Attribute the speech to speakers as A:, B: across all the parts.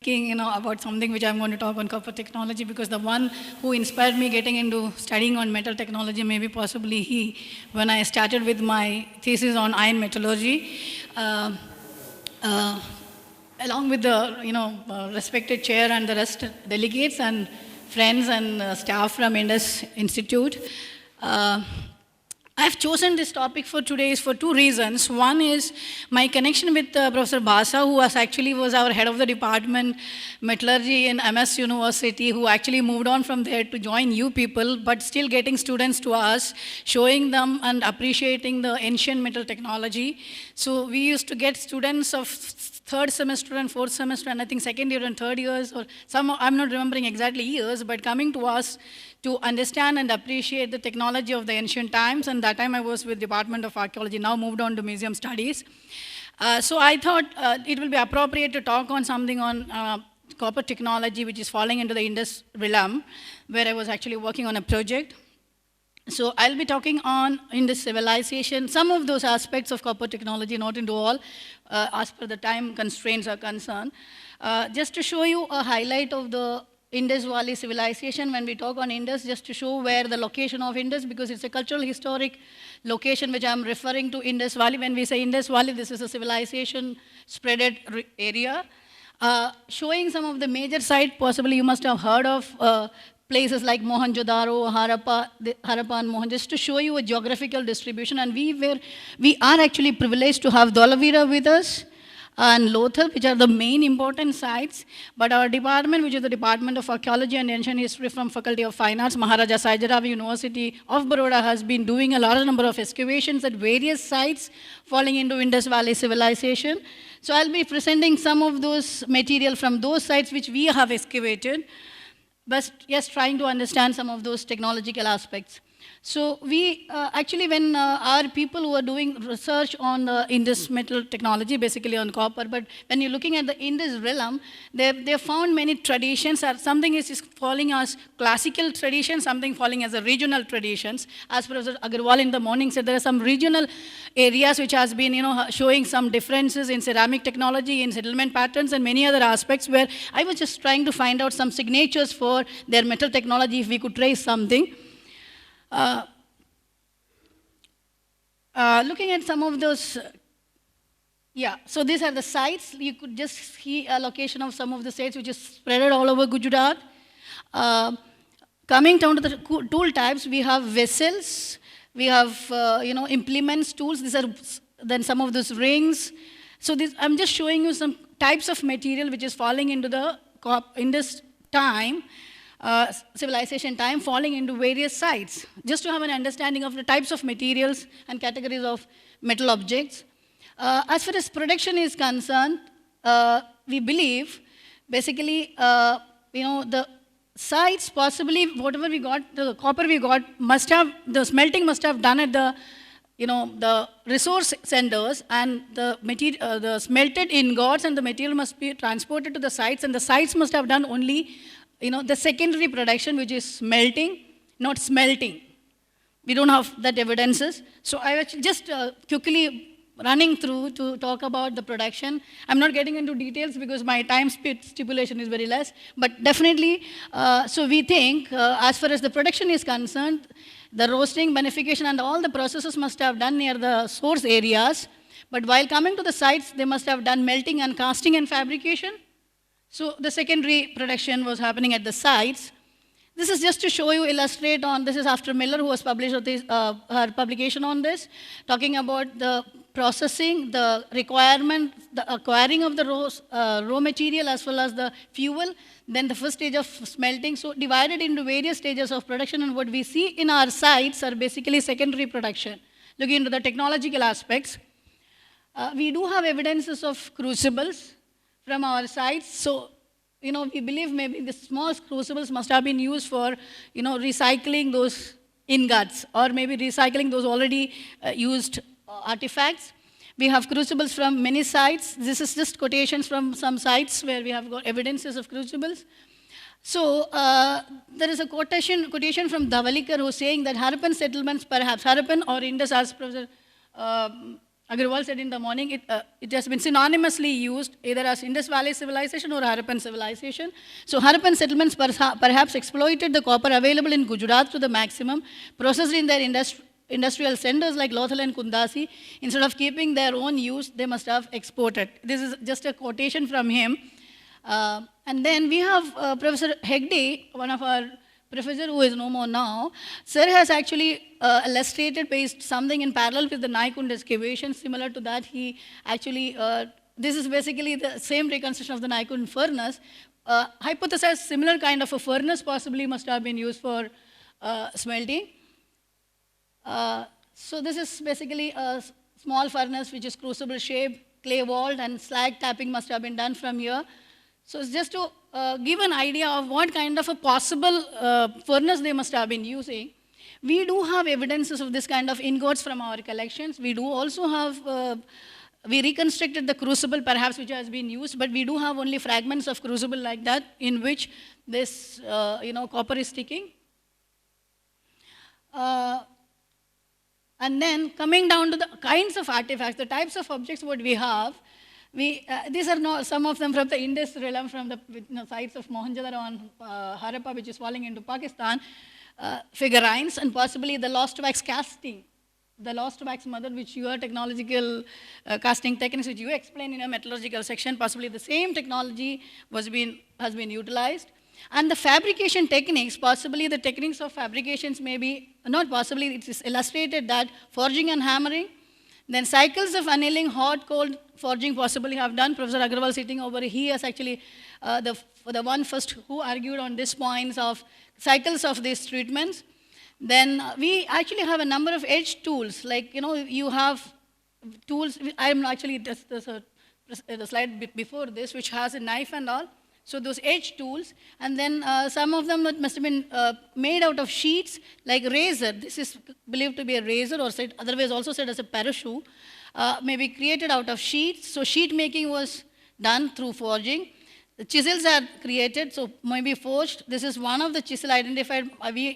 A: about something which I'm going to talk on copper technology, because the one who inspired me getting into studying on metal technology, maybe possibly he, when I started with my thesis on iron metallurgy, along with the respected chair and the rest delegates and friends and staff from Indus Institute. I've chosen this topic for today for two reasons. One is my connection with Professor Basa, who was our head of the department, metallurgy in MS University, who actually moved on from there to join you people, but still getting students to us, showing them and appreciating the ancient metal technology. So we used to get students of third semester and fourth semester, and I think second year and third years, or some, I'm not remembering exactly years, but coming to us to understand and appreciate the technology of the ancient times. And that time I was with Department of Archaeology, now moved on to Museum Studies. So I thought it will be appropriate to talk on something on copper technology, which is falling into the Indus realm, where I was actually working on a project. So I'll be talking on Indus civilization, some of those aspects of copper technology, not into all, as per the time constraints are concerned. Just to show you a highlight of the Indus Valley civilization, when we talk on Indus, just to show where the location of Indus, because it's a cultural historic location which I'm referring to, Indus Valley. When we say Indus Valley, this is a civilization spreaded area. Showing some of the major sites, possibly you must have heard of places like Mohenjo-daro, Harappa and Mohenjo, just to show you a geographical distribution. And we are actually privileged to have Dholavira with us and Lothal, which are the main important sites. But our department, which is the Department of Archaeology and Ancient History from Faculty of Fine Arts, Maharaja Sayajirao University of Baroda has been doing a large number of excavations at various sites falling into Indus Valley civilization. So I'll be presenting some of those material from those sites which we have excavated, but yes, trying to understand some of those technological aspects. So we actually, when our people who are doing research on Indus metal technology, basically on copper, but when you're looking at the Indus realm, they found many traditions. Something is falling as classical traditions, something falling as a regional traditions. As Professor Agarwal in the morning said, there are some regional areas which has been showing some differences in ceramic technology, in settlement patterns, and many other aspects, where I was just trying to find out some signatures for their metal technology, if we could trace something. Looking at some of those, so these are the sites. You could just see a location of some of the sites which is spread all over Gujarat. Coming down to the tool types, we have vessels, we have implements, tools. These are then some of those rings. So I'm just showing you some types of material which is falling into the Indus time. Civilization time, falling into various sites, just to have an understanding of the types of materials and categories of metal objects. As far as production is concerned, we believe basically the sites, possibly whatever we got, the copper we got, the smelting must have done at the resource centers, and the smelted ingots and the material must be transported to the sites, and the sites must have done only the secondary production, which is smelting, not smelting. We don't have that evidences. So I was just quickly running through to talk about the production. I'm not getting into details because my time stipulation is very less, but definitely, so we think, as far as the production is concerned, the roasting, beneficiation, and all the processes must have done near the source areas. But while coming to the sites, they must have done melting and casting and fabrication. So the secondary production was happening at the sites. This is just to show you, illustrate on, this is after Miller, who has published her publication on this, talking about the processing, the requirement, the acquiring of the raw material as well as the fuel, then the first stage of smelting. So divided into various stages of production, and what we see in our sites are basically secondary production. Looking into the technological aspects, we do have evidences of crucibles from our sites. So, we believe maybe the small crucibles must have been used for, recycling those ingots, or maybe recycling those already used artifacts. We have crucibles from many sites. This is just quotations from some sites where we have got evidences of crucibles. So, there is a quotation from Dhavalikar, who is saying that Harappan settlements, perhaps Harappan or Indus, as Professor Agarwal said in the morning, it has been synonymously used either as Indus Valley civilization or Harappan civilization. So Harappan settlements perhaps exploited the copper available in Gujarat to the maximum, processed in their industrial centers like Lothal and Kundasi. Instead of keeping their own use, they must have exported. This is just a quotation from him. And then we have Professor Hegde, one of our professor who is no more now. Sir has actually illustrated based something in parallel with the Nykund excavation. Similar to that, he actually, this is basically the same reconstruction of the Nykund furnace. Hypothesized similar kind of a furnace possibly must have been used for smelting. So this is basically a small furnace which is crucible shaped, clay walled, and slag tapping must have been done from here. So it's just to give an idea of what kind of a possible furnace they must have been using. We do have evidences of this kind of ingots from our collections. We do also have, we reconstructed the crucible perhaps which has been used, but we do have only fragments of crucible like that in which this copper is sticking. And then coming down to the kinds of artifacts, the types of objects what we have, these are not some of them from the Indus realm, from the sites of Mohenjo-daro and Harappa, which is falling into Pakistan, figurines, and possibly the lost wax casting, the lost wax mother, which your technological casting techniques, which you explain in a metallurgical section, possibly the same technology has been utilized. And the fabrication techniques, possibly the techniques of fabrications may be, not possibly, it is illustrated that forging and hammering, then cycles of annealing, hot, cold forging possibly have done. Professor Agarwal sitting over here, he is actually the one first who argued on these points of cycles of these treatments. Then we actually have a number of edge tools, like, you have tools. I am actually, there's a slide before this, which has a knife and all. So those edge tools, and then some of them must have been made out of sheets, like razor. This is believed to be a razor, or otherwise also said as a parachute, maybe created out of sheets. So sheet making was done through forging. The chisels are created, so maybe forged. This is one of the chisel identified.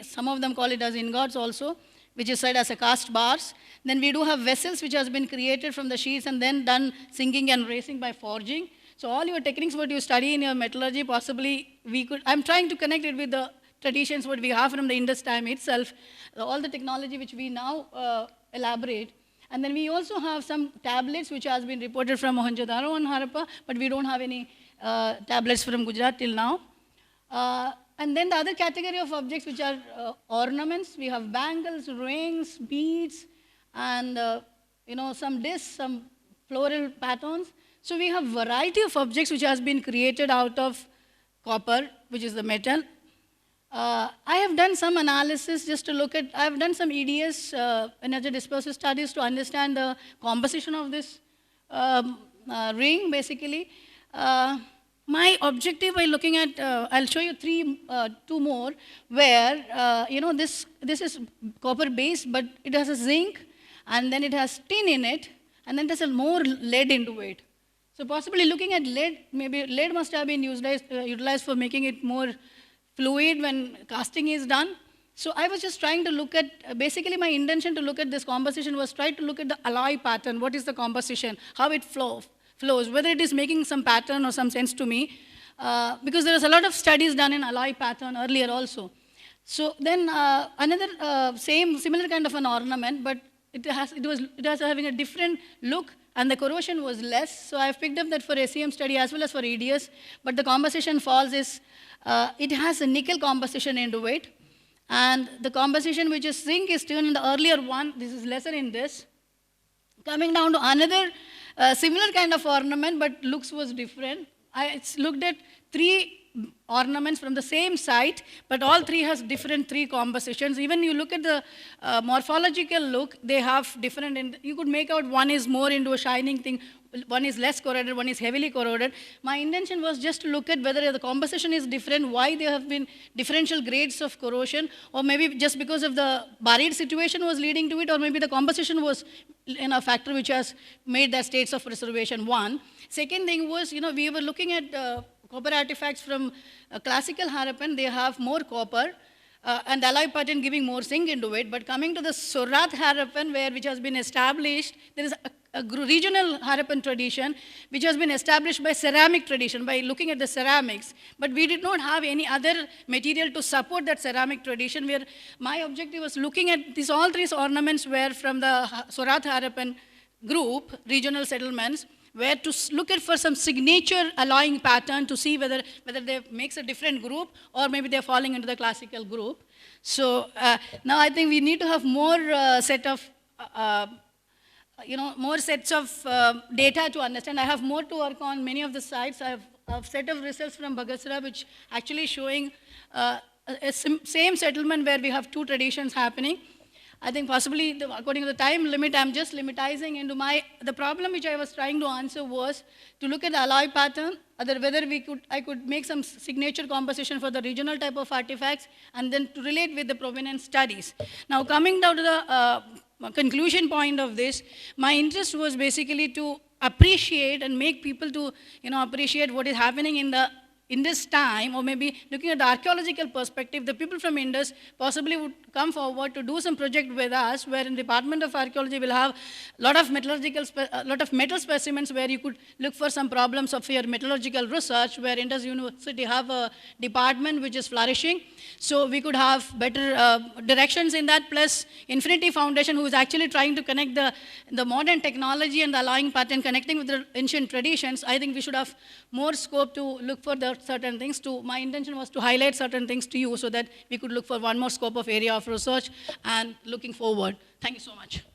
A: Some of them call it as ingots also, which is said as a cast bars. Then we do have vessels which has been created from the sheets and then done sinking and raising by forging. So all your techniques what you study in your metallurgy, possibly I'm trying to connect it with the traditions what we have from the Indus time itself, all the technology which we now elaborate. And then we also have some tablets which has been reported from Mohenjo-daro and Harappa, but we don't have any tablets from Gujarat till now. And then the other category of objects which are ornaments, we have bangles, rings, beads, and some discs, some floral patterns. So we have variety of objects which has been created out of copper, which is the metal. I have done some analysis just to look at, I have done some EDS, energy dispersive studies, to understand the composition of this ring, basically. My objective by looking at, I'll show you two more, where, this is copper based, but it has a zinc, and then it has tin in it, and then there's a more lead into it. So possibly looking at lead, maybe lead must have been utilized for making it more fluid when casting is done. So I was just trying to look at, basically my intention to look at this composition was try to look at the alloy pattern, what is the composition, how it flows, whether it is making some pattern or some sense to me, because there was a lot of studies done in alloy pattern earlier also. So then another similar kind of an ornament, but it was having a different look, and the corrosion was less. So I've picked up that for SEM study as well as for EDS, but the composition falls is, it has a nickel composition into it, and the composition which is zinc is turned in the earlier one, this is lesser in this. Coming down to another similar kind of ornament, but looks was different. I looked at 3 ornaments from the same site, but all 3 has different 3 compositions. Even you look at the morphological look, they have different, and you could make out one is more into a shining thing, one is less corroded, one is heavily corroded. My intention was just to look at whether the composition is different, why there have been differential grades of corrosion, or maybe just because of the buried situation was leading to it, or maybe the composition was a factor which has made the states of preservation. One. Second thing was, we were looking at copper artifacts from classical Harappan. They have more copper, and the alloy pattern giving more zinc into it. But coming to the Surat Harappan, which has been established, there is a regional Harappan tradition, which has been established by ceramic tradition, by looking at the ceramics. But we did not have any other material to support that ceramic tradition, where my objective was looking at these all three ornaments were from the Sorath Harappan group, regional settlements, where to look at for some signature alloying pattern to see whether they makes a different group or maybe they're falling into the classical group. So now I think we need to have more more sets of data to understand. I have more to work on many of the sites. I have a set of results from Bagassara which actually showing same settlement where we have two traditions happening. I think possibly, according to the time limit, I'm just limitizing into the problem which I was trying to answer was to look at the alloy pattern, whether I could make some signature composition for the regional type of artifacts, and then to relate with the provenance studies. Now, coming down to the conclusion point of this, my interest was basically to appreciate and make people to, appreciate what is happening in this time, or maybe looking at the archaeological perspective. The people from Indus possibly would come forward to do some project with us, where in the Department of Archaeology we'll have a lot of metal specimens where you could look for some problems of your metallurgical research, where Indus University have a department which is flourishing. So we could have better directions in that, plus Infinity Foundation, who is actually trying to connect the modern technology and the alloying pattern, connecting with the ancient traditions. I think we should have more scope to look for the certain things. My intention was to highlight certain things to you so that we could look for one more scope of area of research and looking forward. Thank you so much.